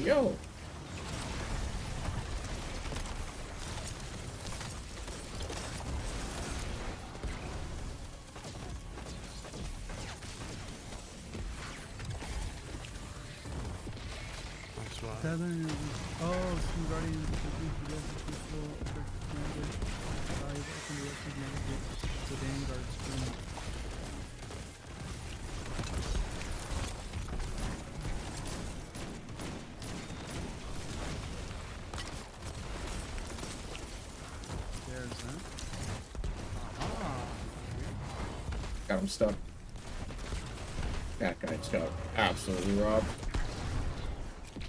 yo. Seven. Oh, some guardians. The Vanguard screen. There's that. Aha. Got him stuck. That guy just got absolutely robbed.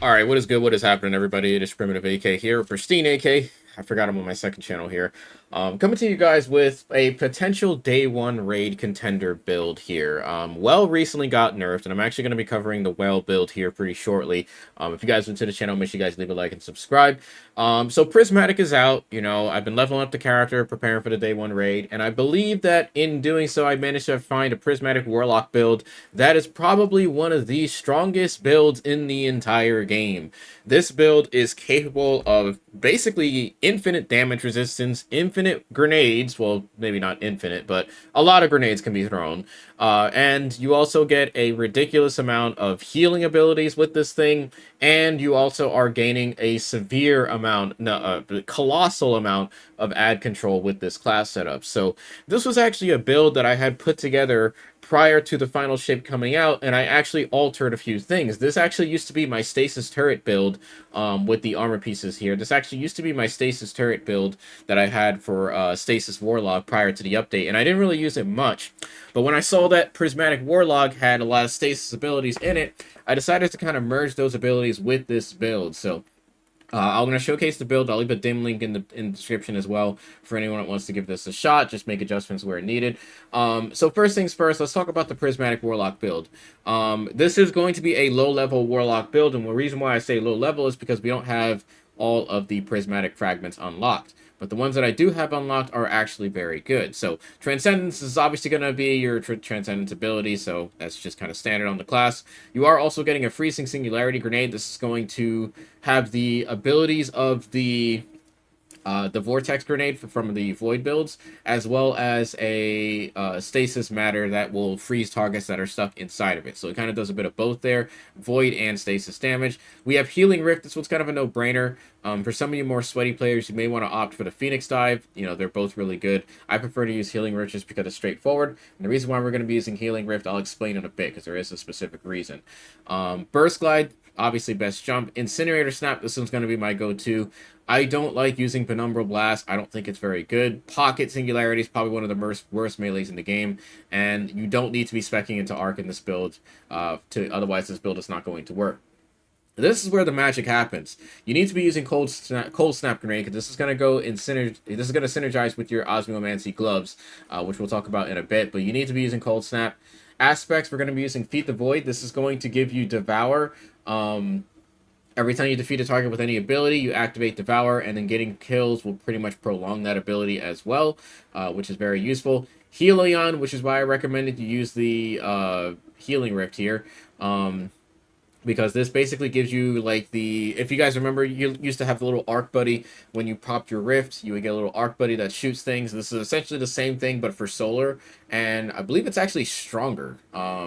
Alright, what is good? What is happening, everybody? It is Primitive AK here, Pristine AK. I forgot I'm on my second channel here. Coming to you guys with a potential day one raid contender build here. Well recently got nerfed, and I'm actually going to be covering the Well build here pretty shortly. If you guys are into the channel, make sure you guys leave a like and subscribe. So Prismatic is out. You know, I've been leveling up the character, preparing for the day one raid, and I believe that in doing so, I managed to find a Prismatic Warlock build that is probably one of the strongest builds in the entire game. This build is capable of basically infinite damage resistance, infinite grenades, well, maybe not infinite, but a lot of grenades can be thrown, and you also get a ridiculous amount of healing abilities with this thing, and you also are gaining a severe amount, colossal amount of ad control with this class setup. So this was actually a build that I had put together prior to the final shape coming out, and I actually altered a few things. This actually used to be my Stasis turret build with the armor pieces here. This actually used to be my Stasis turret build that I had for Stasis Warlock prior to the update, and I didn't really use it much. But when I saw that Prismatic Warlock had a lot of Stasis abilities in it, I decided to kind of merge those abilities with this build. So I'm going to showcase the build. I'll leave a dim link in the description as well for anyone that wants to give this a shot. Just make adjustments where needed. So first things first, let's talk about the Prismatic Warlock build. This is going to be a low-level Warlock build, and the reason why I say low-level is because we don't have all of the Prismatic fragments unlocked. But the ones that I do have unlocked are actually very good. So Transcendence is obviously going to be your Transcendence ability, so that's just kind of standard on the class. You are also getting a Freezing Singularity Grenade. This is going to have the abilities of the Vortex Grenade from the Void builds, as well as a Stasis Matter that will freeze targets that are stuck inside of it. So it kind of does a bit of both there, Void and Stasis damage. We have Healing Rift. This one's kind of a no-brainer. For some of you more sweaty players, you may want to opt for the Phoenix Dive. You know, they're both really good. I prefer to use Healing Rift just because it's straightforward. And the reason why we're going to be using Healing Rift, I'll explain in a bit, because there is a specific reason. Burst Glide, obviously best jump. Incinerator Snap, this one's going to be my go-to. I don't like using Penumbral Blast. I don't think it's very good. Pocket Singularity is probably one of the worst melees in the game, and you don't need to be speccing into Arc in this build, otherwise this build is not going to work. This is where the magic happens. You need to be using Cold Snap Grenade, because this is going to go in this is going to synergize with your Osmiomancy gloves, which we'll talk about in a bit, but you need to be using Cold Snap. Aspects, we're going to be using Feed the Void. This is going to give you Devour. Every time you defeat a target with any ability, you activate Devour, and then getting kills will pretty much prolong that ability as well, which is very useful. Helion, which is why I recommended you use the Healing Rift here, because this basically gives you, like, if you guys remember, you used to have the little arc buddy. When you popped your rift, you would get a little arc buddy that shoots things. This is essentially the same thing, but for solar, and I believe it's actually stronger,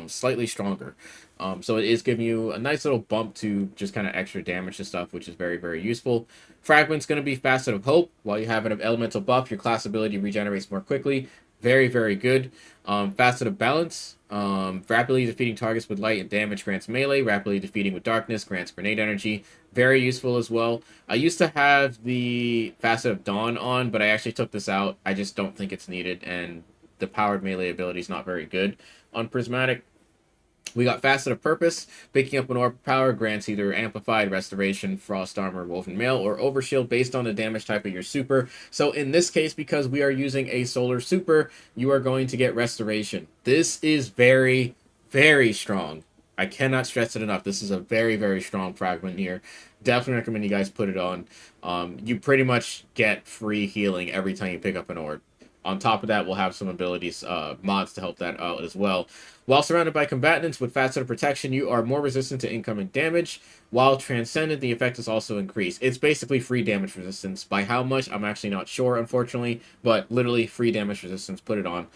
slightly stronger. So it is giving you a nice little bump to just kind of extra damage to stuff, which is very, very useful. Fragment's going to be Facet of Hope. While you have an elemental buff, your class ability regenerates more quickly. Very, very good. Facet of Balance. Rapidly defeating targets with light and damage grants melee. Rapidly defeating with darkness grants grenade energy. Very useful as well. I used to have the Facet of Dawn on, but I actually took this out. I just don't think it's needed, and the powered melee ability is not very good on Prismatic. We got Facet of Purpose. Picking up an orb power grants either Amplified, Restoration, Frost Armor, Woven Mail, or Overshield based on the damage type of your super. So in this case, because we are using a solar super, you are going to get Restoration. This is very, very strong. I cannot stress it enough. This is a very, very strong fragment here. Definitely recommend you guys put it on. You pretty much get free healing every time you pick up an orb. On top of that, we'll have some abilities, mods to help that out as well. While surrounded by combatants with faster protection, you are more resistant to incoming damage. While transcended, the effect is also increased. It's basically free damage resistance. By how much, I'm actually not sure, unfortunately, but literally free damage resistance. Put it on.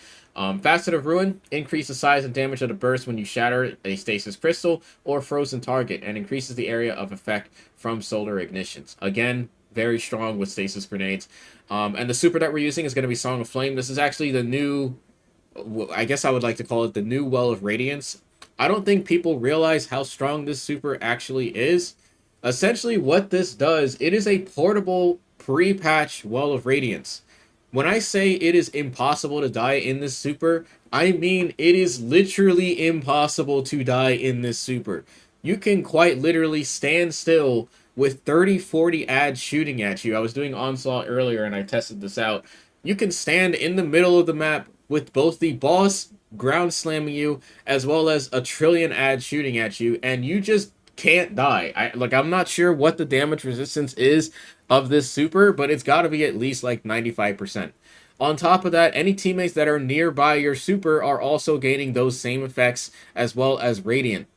Facet of Ruin, increase the size and damage of the burst when you shatter a stasis crystal or frozen target, and increases the area of effect from solar ignitions. Again, very strong with stasis grenades. And the super that we're using is going to be Song of Flame. This is actually the new, I guess I would like to call it the new Well of Radiance. I don't think people realize how strong this super actually is. Essentially, what this does, it is a portable pre-patch Well of Radiance. When I say it is impossible to die in this super, I mean it is literally impossible to die in this super. You can quite literally stand still with 30-40 ads shooting at you. I was doing Onslaught earlier and I tested this out. You can stand in the middle of the map with both the boss ground slamming you as well as a trillion ads shooting at you, and you just can't die. I'm not sure what the damage resistance is of this super, but it's got to be at least like 95%. On top of that, any teammates that are nearby your super are also gaining those same effects as well as Radiant.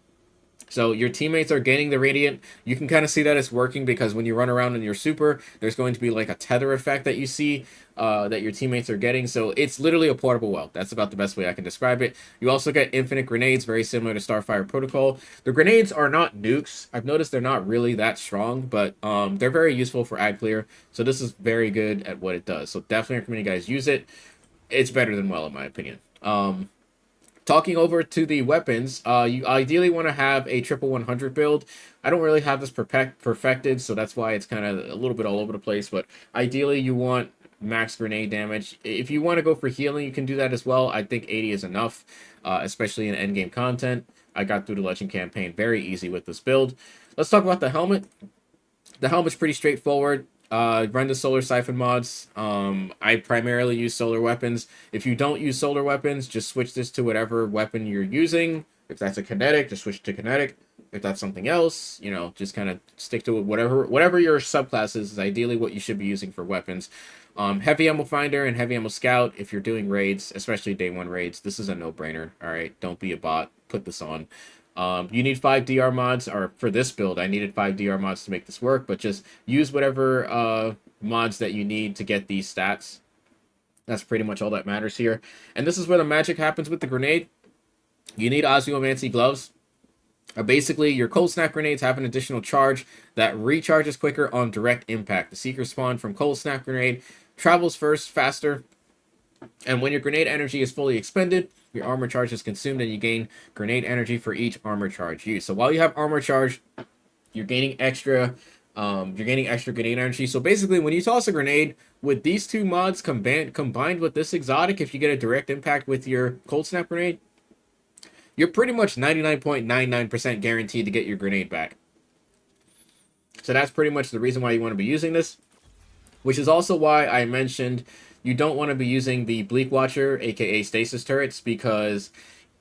So your teammates are gaining the Radiant. You can kind of see that it's working because when you run around in your super, there's going to be like a tether effect that you see that your teammates are getting. So it's literally a portable well. That's about the best way I can describe it. You also get infinite grenades, very similar to Starfire Protocol. The grenades are not nukes. I've noticed they're not really that strong, but they're very useful for ad clear. So this is very good at what it does. So definitely recommend you guys use it. It's better than well, in my opinion. Talking over to the weapons, you ideally want to have a triple 100 build. I don't really have this perfected, so that's why it's kind of a little bit all over the place. But ideally, you want max grenade damage. If you want to go for healing, you can do that as well. I think 80 is enough, especially in endgame content. I got through the Legend campaign very easy with this build. Let's talk about the helmet. The helmet's pretty straightforward. Run the solar siphon mods. I primarily use solar weapons. If you don't use solar weapons, just switch this to whatever weapon you're using. If that's a kinetic, just switch to kinetic. If that's something else, just kind of stick to whatever your subclass is ideally what you should be using for weapons. Heavy ammo finder and heavy ammo scout. If you're doing raids, especially day one raids, this is a no-brainer. All right, don't be a bot. Put this on. You need 5 DR mods, or for this build, I needed 5 DR mods to make this work, but just use whatever mods that you need to get these stats. That's pretty much all that matters here. And this is where the magic happens with the grenade. You need Osmiomancy gloves. Basically, your cold snap grenades have an additional charge that recharges quicker on direct impact. The Seeker spawn from cold snap grenade travels faster, and when your grenade energy is fully expended, your armor charge is consumed and you gain grenade energy for each armor charge used. So while you have armor charge, you're gaining extra grenade energy. So basically, when you toss a grenade with these two mods combined with this exotic, if you get a direct impact with your cold snap grenade, you're pretty much 99.99% guaranteed to get your grenade back. So that's pretty much the reason why you want to be using this, which is also why I mentioned you don't want to be using the Bleak Watcher, aka Stasis turrets, because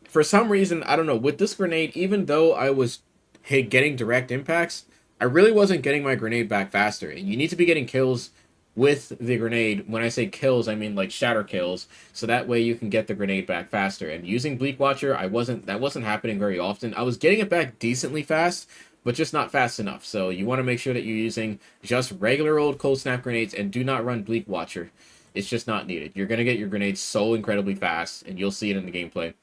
for some reason, I don't know, with this grenade, even though I was getting direct impacts, I really wasn't getting my grenade back faster. And you need to be getting kills with the grenade. When I say kills, I mean like shatter kills, so that way you can get the grenade back faster. And using Bleak Watcher, that wasn't happening very often. I was getting it back decently fast, but just not fast enough. So you want to make sure that you're using just regular old cold snap grenades and do not run Bleak Watcher. It's just not needed. You're going to get your grenades so incredibly fast, and you'll see it in the gameplay.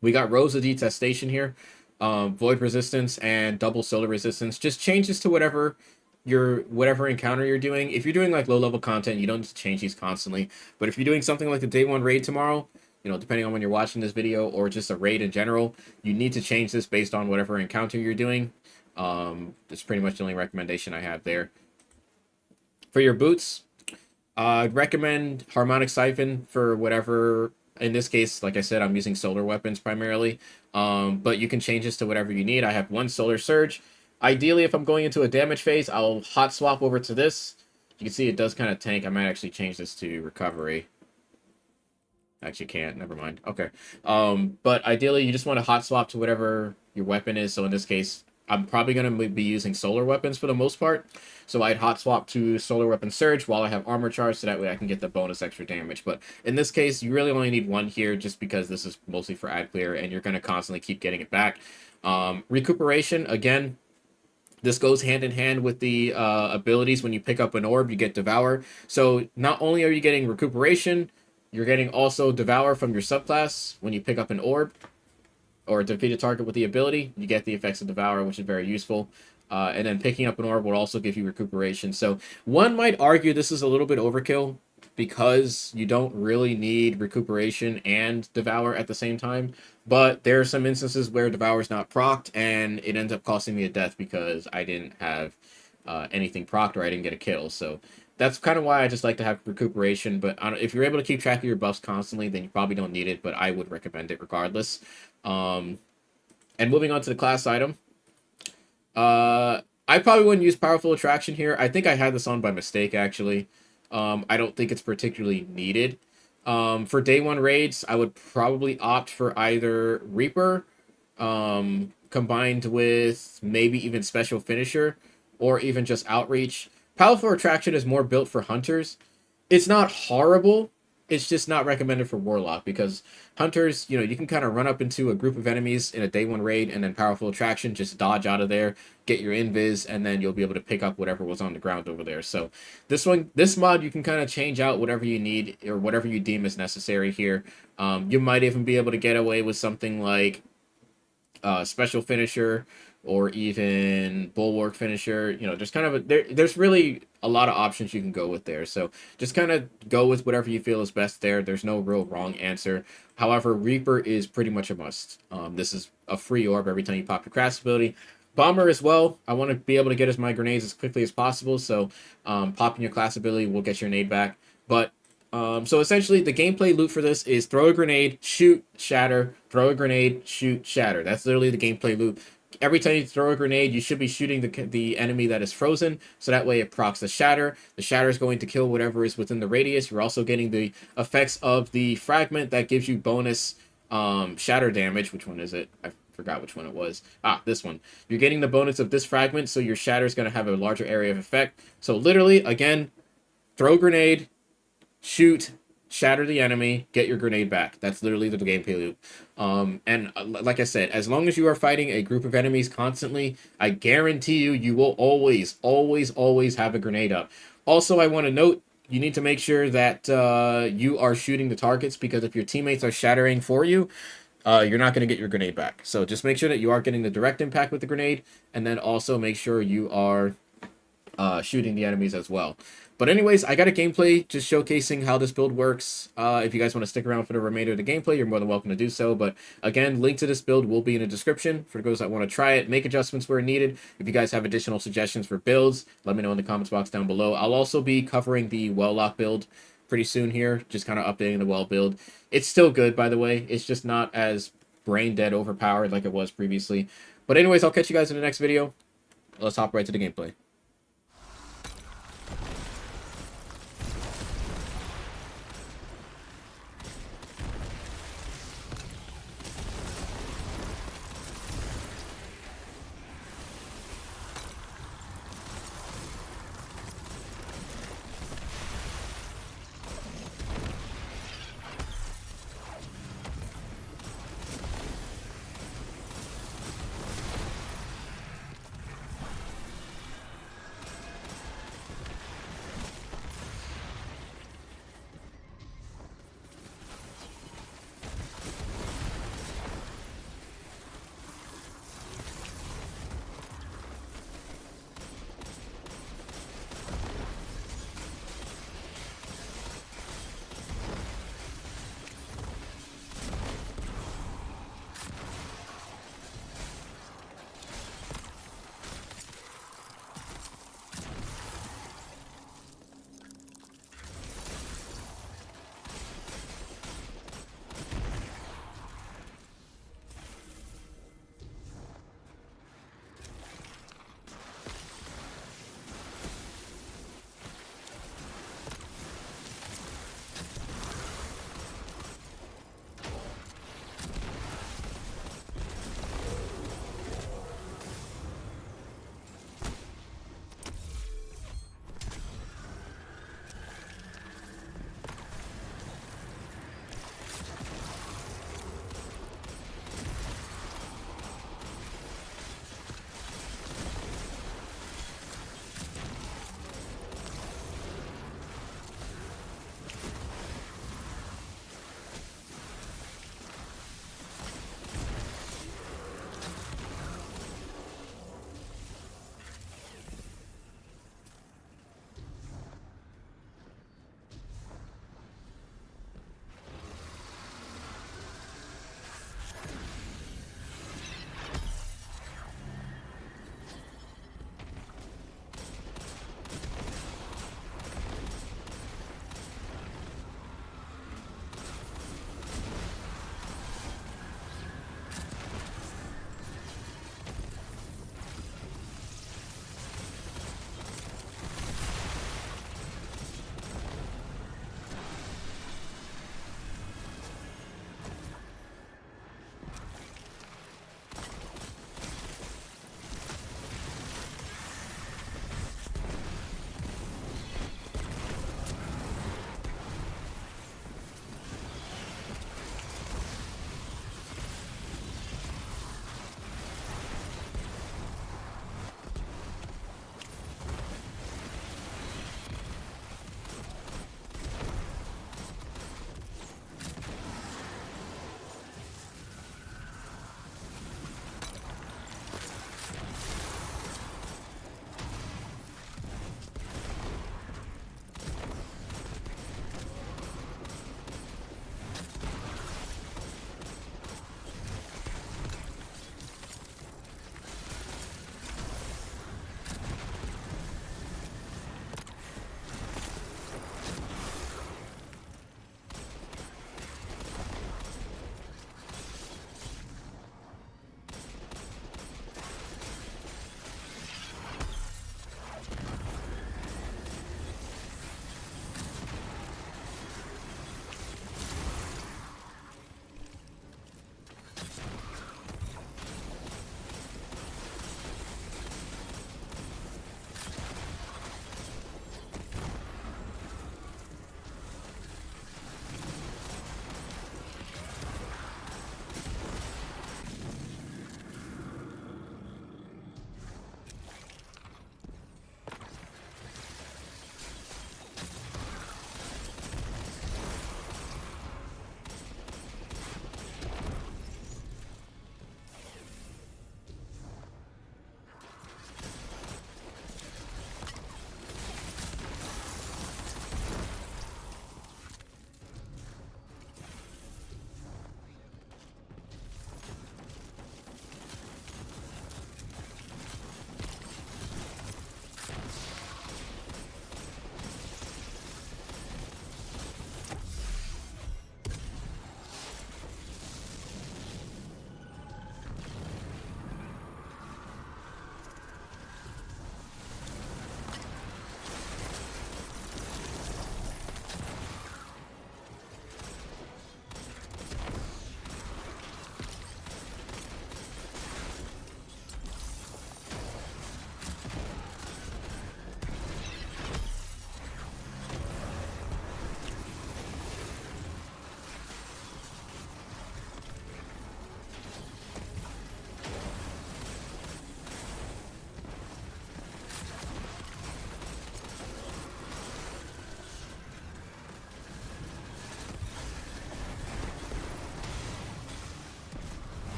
We got rows of detestation here. Void resistance and double solar resistance. Just change this to whatever encounter you're doing. If you're doing like low level content, you don't need to change these constantly. But if you're doing something like the day one raid tomorrow, depending on when you're watching this video, or just a raid in general, you need to change this based on whatever encounter you're doing. That's pretty much the only recommendation I have there. For your boots, I'd recommend Harmonic Siphon for whatever. In this case, like I said, I'm using solar weapons primarily. But you can change this to whatever you need. I have one Solar Surge. Ideally, if I'm going into a damage phase, I'll hot swap over to this. You can see it does kind of tank. I might actually change this to recovery. Actually can't. Never mind. Okay. But ideally, you just want to hot swap to whatever your weapon is. So in this case, I'm probably going to be using solar weapons for the most part. So I'd hot swap to solar weapon surge while I have armor charge, so that way I can get the bonus extra damage. But in this case, you really only need one here, just because this is mostly for ad clear, and you're going to constantly keep getting it back. Recuperation, again, this goes hand in hand with the abilities. When you pick up an orb, you get Devour. So not only are you getting recuperation, you're getting also Devour from your subclass when you pick up an orb or defeat a target with the ability. You get the effects of Devour, which is very useful. And then picking up an orb will also give you recuperation. So one might argue this is a little bit overkill because you don't really need recuperation and Devour at the same time. But there are some instances where Devour is not procced, and it ends up costing me a death because I didn't have anything procced or I didn't get a kill. So that's kind of why I just like to have recuperation. But if you're able to keep track of your buffs constantly, then you probably don't need it. But I would recommend it regardless. And moving on to the class item. I probably wouldn't use Powerful Attraction here. I think I had this on by mistake, actually. I don't think it's particularly needed. For day one raids, I would probably opt for either Reaper, combined with maybe even Special Finisher, or even just Outreach. Powerful Attraction is more built for Hunters. It's not horrible. It's just not recommended for Warlock, because Hunters, you can kind of run up into a group of enemies in a day one raid, and then Powerful Attraction, just dodge out of there, get your invis, and then you'll be able to pick up whatever was on the ground over there. So this mod, you can kind of change out whatever you need or whatever you deem is necessary here. You might even be able to get away with something like Special Finisher, or even Bulwark Finisher. There's kind of there's really a lot of options you can go with there. So just kind of go with whatever you feel is best there. There's no real wrong answer. However, Reaper is pretty much a must. This is a free orb every time you pop your craft ability. Bomber as well. I want to be able to get my grenades as quickly as possible. So popping your class ability will get your nade back. But so essentially, the gameplay loop for this is throw a grenade, shoot, shatter, throw a grenade, shoot, shatter. That's literally the gameplay loop. Every time you throw a grenade, you should be shooting the enemy that is frozen, so that way it procs the shatter. The shatter is going to kill whatever is within the radius. You're also getting the effects of the fragment that gives you bonus shatter damage. Which one is it? I forgot which one it was. This one. You're getting the bonus of this fragment, so your shatter is going to have a larger area of effect. So literally, again, throw grenade, shoot, shatter the enemy, get your grenade back. That's literally the gameplay loop. And like I said, as long as you are fighting a group of enemies constantly, I guarantee you will always, always, always have a grenade up. Also, I want to note, you need to make sure that you are shooting the targets, because if your teammates are shattering for you, you're not going to get your grenade back. So just make sure that you are getting the direct impact with the grenade, and then also make sure you are shooting the enemies as well. But anyways, I got a gameplay just showcasing how this build works. If you guys want to stick around for the remainder of the gameplay, you're more than welcome to do so. But again, link to this build will be in the description for those that want to try it, make adjustments where needed. If you guys have additional suggestions for builds, let me know in the comments box down below. I'll also be covering the Warlock build pretty soon here, just kind of updating the well build. It's still good, by the way. It's just not as brain dead overpowered like it was previously. But anyways, I'll catch you guys in the next video. Let's hop right to the gameplay.